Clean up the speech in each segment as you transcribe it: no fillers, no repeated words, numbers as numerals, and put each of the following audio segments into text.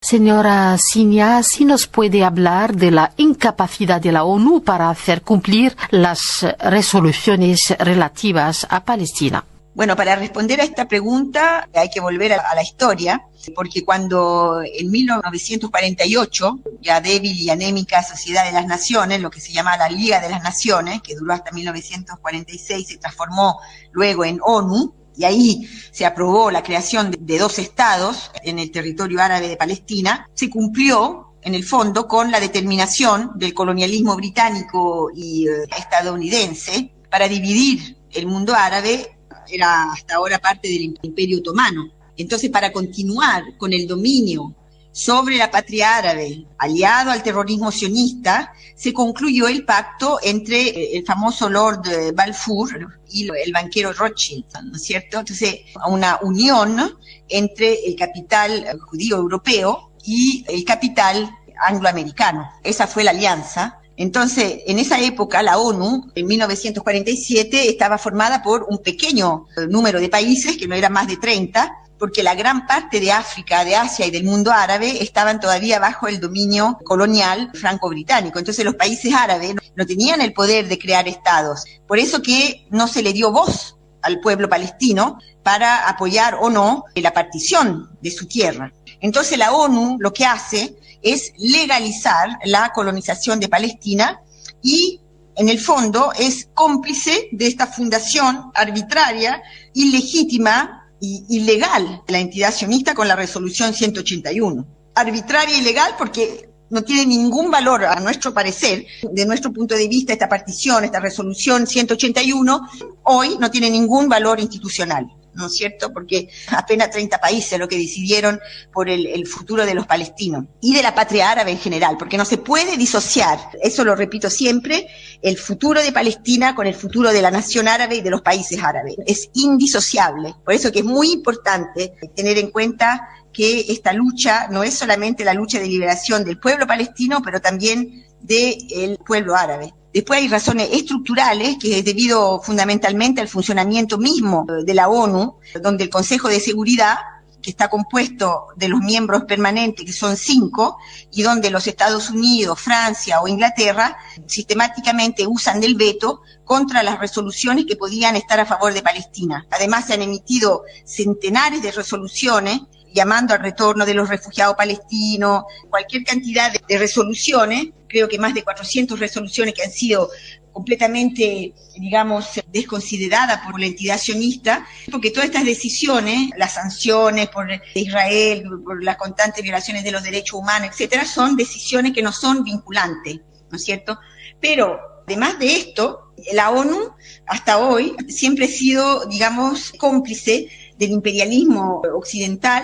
Señora Cinia, ¿sí nos puede hablar de la incapacidad de la ONU para hacer cumplir las resoluciones relativas a Palestina? Bueno, para responder a esta pregunta hay que volver a la historia, porque cuando en 1948, ya débil y anémica Sociedad de las Naciones, lo que se llama la Liga de las Naciones, que duró hasta 1946, se transformó luego en ONU, y ahí se aprobó la creación de dos estados en el territorio árabe de Palestina, se cumplió en el fondo con la determinación del colonialismo británico y estadounidense para dividir el mundo árabe. Era hasta ahora parte del Imperio Otomano. Entonces, para continuar con el dominio sobre la patria árabe, aliado al terrorismo sionista, se concluyó el pacto entre el famoso Lord Balfour y el banquero Rothschild, ¿no es cierto? Entonces, una unión entre el capital judío europeo y el capital angloamericano. Esa fue la alianza. Entonces, en esa época, la ONU, en 1947, estaba formada por un pequeño número de países, que no eran más de 30, porque la gran parte de África, de Asia y del mundo árabe estaban todavía bajo el dominio colonial franco-británico. Entonces, los países árabes no tenían el poder de crear estados. Por eso que no se le dio voz al pueblo palestino para apoyar o no la partición de su tierra. Entonces, la ONU lo que hace es legalizar la colonización de Palestina y, en el fondo, es cómplice de esta fundación arbitraria, ilegítima y ilegal de la entidad sionista con la resolución 181. Arbitraria y ilegal porque no tiene ningún valor, a nuestro parecer, de nuestro punto de vista, esta partición, esta resolución 181, hoy no tiene ningún valor institucional, ¿no es cierto? Porque apenas 30 países lo que decidieron por el futuro de los palestinos y de la patria árabe en general, porque no se puede disociar, eso lo repito siempre, el futuro de Palestina con el futuro de la nación árabe y de los países árabes. Es indisociable. Por eso que es muy importante tener en cuenta que esta lucha no es solamente la lucha de liberación del pueblo palestino, pero también del pueblo árabe. Después hay razones estructurales, que es debido fundamentalmente al funcionamiento mismo de la ONU, donde el Consejo de Seguridad, que está compuesto de los miembros permanentes, que son 5, y donde los Estados Unidos, Francia o Inglaterra sistemáticamente usan del veto contra las resoluciones que podían estar a favor de Palestina. Además, se han emitido centenares de resoluciones llamando al retorno de los refugiados palestinos, cualquier cantidad de resoluciones, creo que más de 400 resoluciones que han sido completamente, digamos, desconsideradas por la entidad sionista, porque todas estas decisiones, las sanciones por Israel, por las constantes violaciones de los derechos humanos, etcétera, son decisiones que no son vinculantes, ¿no es cierto? Pero, además de esto, la ONU, hasta hoy, siempre ha sido, digamos, cómplice del imperialismo occidental,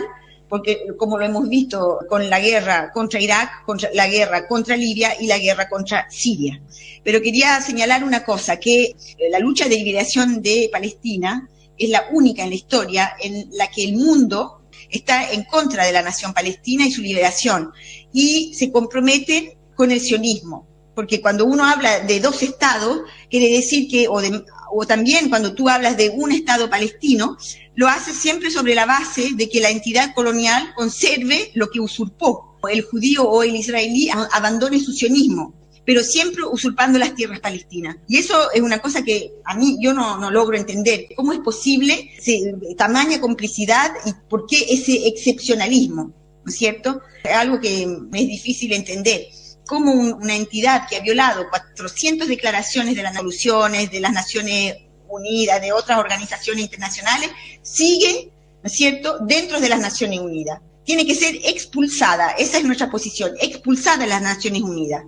porque como lo hemos visto con la guerra contra Irak, contra la guerra contra Libia y la guerra contra Siria. Pero quería señalar una cosa, que la lucha de liberación de Palestina es la única en la historia en la que el mundo está en contra de la nación palestina y su liberación, y se comprometen con el sionismo, porque cuando uno habla de dos estados, quiere decir que, o también cuando tú hablas de un estado palestino, lo hace siempre sobre la base de que la entidad colonial conserve lo que usurpó. El judío o el israelí abandone su sionismo, pero siempre usurpando las tierras palestinas. Y eso es una cosa que a mí yo no logro entender. ¿Cómo es posible tamaña complicidad y por qué ese excepcionalismo? ¿No es cierto? Es algo que es difícil entender. Cómo una entidad que ha violado 400 declaraciones de las resoluciones de las Naciones Unidas, de otras organizaciones internacionales, sigue, ¿no es cierto?, dentro de las Naciones Unidas. Tiene que ser expulsada, esa es nuestra posición, expulsada de las Naciones Unidas.